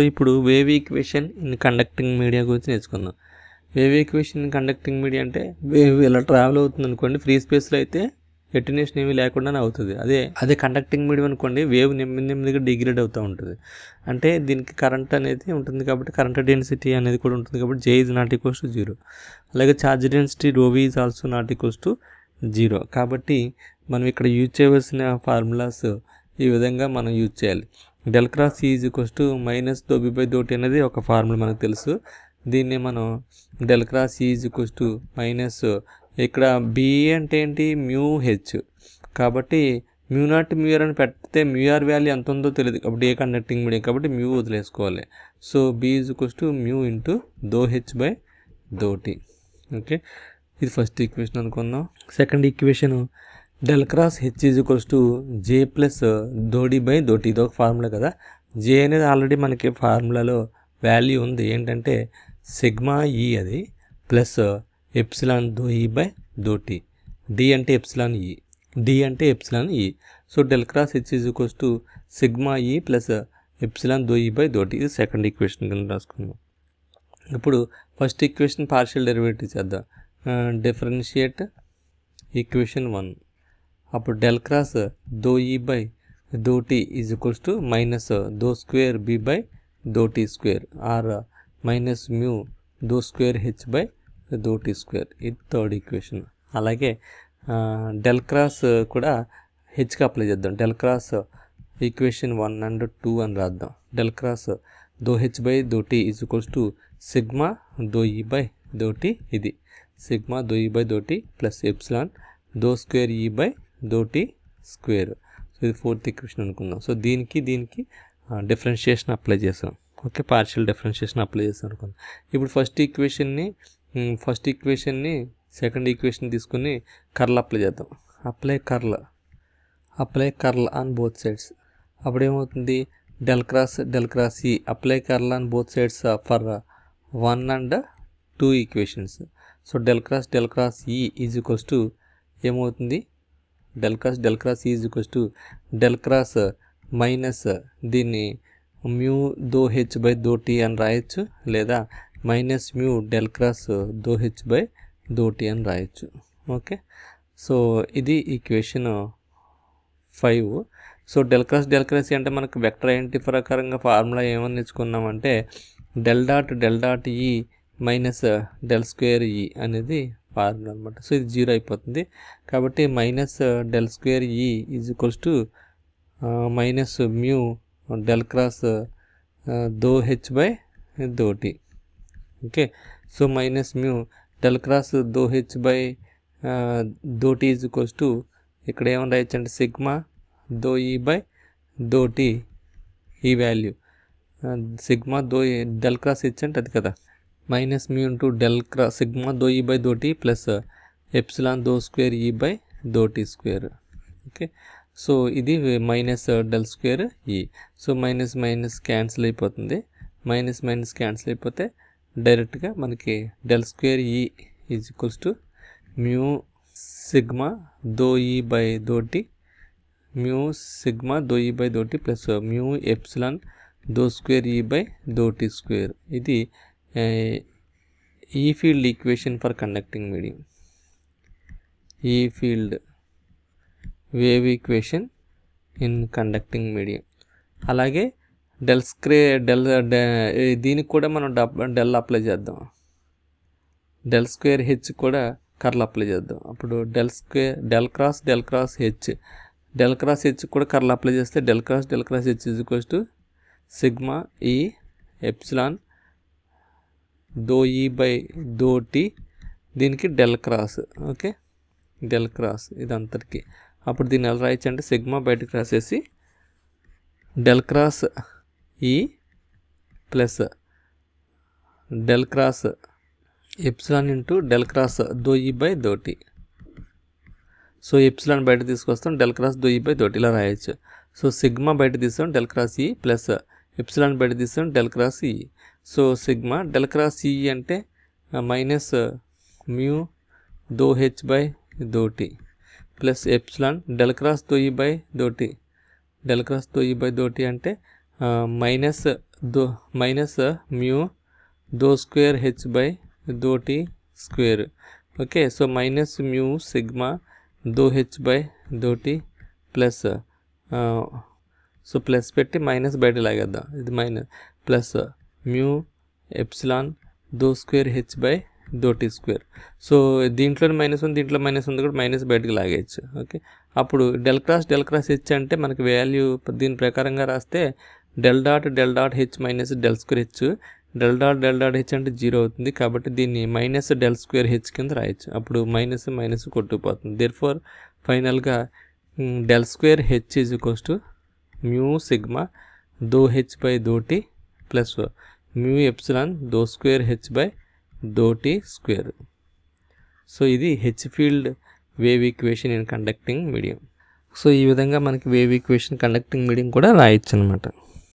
ఇప్పుడు wave equation in conducting media గురించి నేర్చుకుందాం. Wave equation in conducting media అంటే వేవ్ ఇలా ట్రావెల్ అవుతుంది అనుకోండి, ఫ్రీ స్పేస్లో అయితే ఎటెన్యూషన్ ఏమీ లేకుండానే అవుతుంది. అదే కండక్టింగ్ మీడియం అనుకోండి, వేవ్ నెమ్మదిగా డిగ్రేడ్ అవుతూ ఉంటుంది. అంటే దీనికి కరెంట్ అనేది ఉంటుంది కాబట్టి కరెంట్ డెన్సిటీ అనేది కూడా ఉంటుంది కాబట్టి J is not equals to 0. అలాగే charge density ρV is also not equals to 0. కాబట్టి మనం ఇక్కడ యూజ్ చేయవలసిన ఫార్ములాస్ ఈ విధంగా మనం యూజ్ చేయాలి. Del cross E is equals to minus ∂B/∂T అనేది ఒక ఫార్ములా మనకు తెలుసు. దీన్ని మనం del cross E is equals to minus, ఇక్కడ B అంటే ఏంటి, μH. కాబట్టి μ0 μr అని పెడితే μr వాల్యూ ఎంత ఉందో తెలియదు కాబట్టి ఏ కండక్టింగ్ మీడియం కాబట్టి μ వదిలేసుకోవాలి. So B is equals to μ into ∂H/∂T. Okay, ఇది ఫస్ట్ ఈక్వేషన్ అనుకుందాం. Second equation del cross H is equals to J plus ∂D/∂T. ఇది ఒక ఫార్ములా కదా. J అనేది ఆల్రెడీ మనకి ఫార్ములాలో వాల్యూ ఉంది, ఏంటంటే సిగ్మా E అది ప్లస్ ఎప్సిలాన్ ∂E/∂T. D అంటే ఎప్సిలాన్ E, D అంటే epsilon E. So del cross H is equals to sigma E plus epsilon ∂E/∂T. ఇది సెకండ్ ఈక్వేషన్ కింద రాసుకుందాం. ఇప్పుడు ఫస్ట్ ఈక్వేషన్ పార్షియల్ డెరివేటివ్ చేద్దాం. Differentiate equation 1. అప్పుడు del cross ∂E/∂T is equals to minus ∂2B/∂T² or minus μ ∂2H/∂T². ఇది third equation. అలాగే del cross కూడా హెచ్కి అప్లై చేద్దాం. డెల్ క్రాస్ ఈక్వేషన్ 1 and 2 అని రాద్దాం. Del cross ∂H/∂T is equals to sigma ∂E/∂T. ఇది sigma ∂E/∂T plus epsilon ∂2E/∂T². So ఇది fourth equation అనుకుందాం. సో దీనికి డిఫరెన్షియేషన్ అప్లై చేసాం. ఓకే, పార్షియల్ డిఫరెన్షియేషన్ అప్లై చేసాం అనుకుందాం. ఇప్పుడు ఫస్ట్ ఈక్వేషన్ని సెకండ్ ఈక్వేషన్ తీసుకుని కర్ల్ అప్లై చేద్దాం. Apply curl on both sides. అప్పుడు ఏమవుతుంది, del cross E apply curl on both sides for 1 and 2 equations. So del cross E is equals to ఏమవుతుంది, del cross E is equals to del cross minus దీన్ని μ ∂H/∂T అని రాయొచ్చు, లేదా minus μ del cross ∂H/∂T అని రాయొచ్చు. Okay, so ఇది equation 5. So del cross అంటే మనకు వెక్టర్ ఐడెంటిటీ ప్రకారంగా ఫార్ములా ఏమని నేర్చుకున్నామంటే del dot E minus ∇2E అనేది ఫార్ములా అనమాట. సో ఇది 0 అయిపోతుంది కాబట్టి minus ∇2E is equals to minus μ del cross ∂H/∂T. Okay, so minus μ del cross ∂H/∂T is equals to ఇక్కడ ఏమని రాయొచ్చు అంటే సిగ్మా ∂E/∂T. ఈ value sigma del cross H అంటే అది కదా, minus μ into del cross sigma ∂E/∂T plus epsilon ∂2E/∂T². Okay, so ఇది minus ∇2E. So minus cancel అయిపోతుంది, మైనస్ క్యాన్సిల్ అయిపోతే డైరెక్ట్గా మనకి ∇2E is equals to μ sigma ∂E/∂T plus μ epsilon ∂2E/∂T². ఇది ఈ field equation for conducting medium, ఈ field wave equation in conducting medium. అలాగే దీనికి కూడా మనం డెల్ అప్లై చేద్దాం. ∇2H కూడా కర్ల్ అప్లై చేద్దాం. అప్పుడు డెల్ క్రాస్ H కూడా కర్ల్ అప్లై చేస్తే del cross H is equals to sigma E epsilon ∂E/∂T. దీనికి del cross. Okay, del cross ఇది అంతటికి. అప్పుడు దీన్ని ఎలా రాయొచ్చు అంటే సిగ్మా బయటకు రాసేసి del cross E plus del cross epsilon into del cross ∂E/∂T. So epsilon బయట తీసుకొస్తాం, డెల్ క్రాస్ ∂E/∂T ఇలా రాయొచ్చు. సో సిగ్మా బయట తీస్తాం, del cross E plus epsilon బయట తీస్తాం, del cross E. So sigma del cross E అంటే minus μ ∂H/∂T plus epsilon del cross ∂E/∂T అంటే minus mu doh square H by doh T square. Okay, so minus mu sigma doh H by doh T plus, so plus పెట్టి minus బయట లాగేద్దాం. ఇది minus plus mu epsilon doh square H by doh T square. So దీంట్లో minus ఉంది, దీంట్లో minus ఉంది కూడా, minus బయటకు లాగేయచ్చు. ఓకే, అప్పుడు డెల్ క్రాస్ హెచ్ అంటే మనకి వాల్యూ దీని ప్రకారంగా రాస్తే del dot H minus del square H, del dot H అంటే 0 అవుతుంది. కాబట్టి దీన్ని మైనస్ డెల్ స్క్వేర్ హెచ్ కింద రాయొచ్చు. అప్పుడు మైనస్ కొట్టుకుపోతుంది. దేర్ఫోర్ ఫైనల్గా del square H is equals to mu sigma doh H by doh T plus mu epsilon doh square H by doh T square. So ఇది H field wave equation in conducting medium. So ఈ విధంగా మనకి wave equation conducting medium కూడా రాయొచ్చు అనమాట.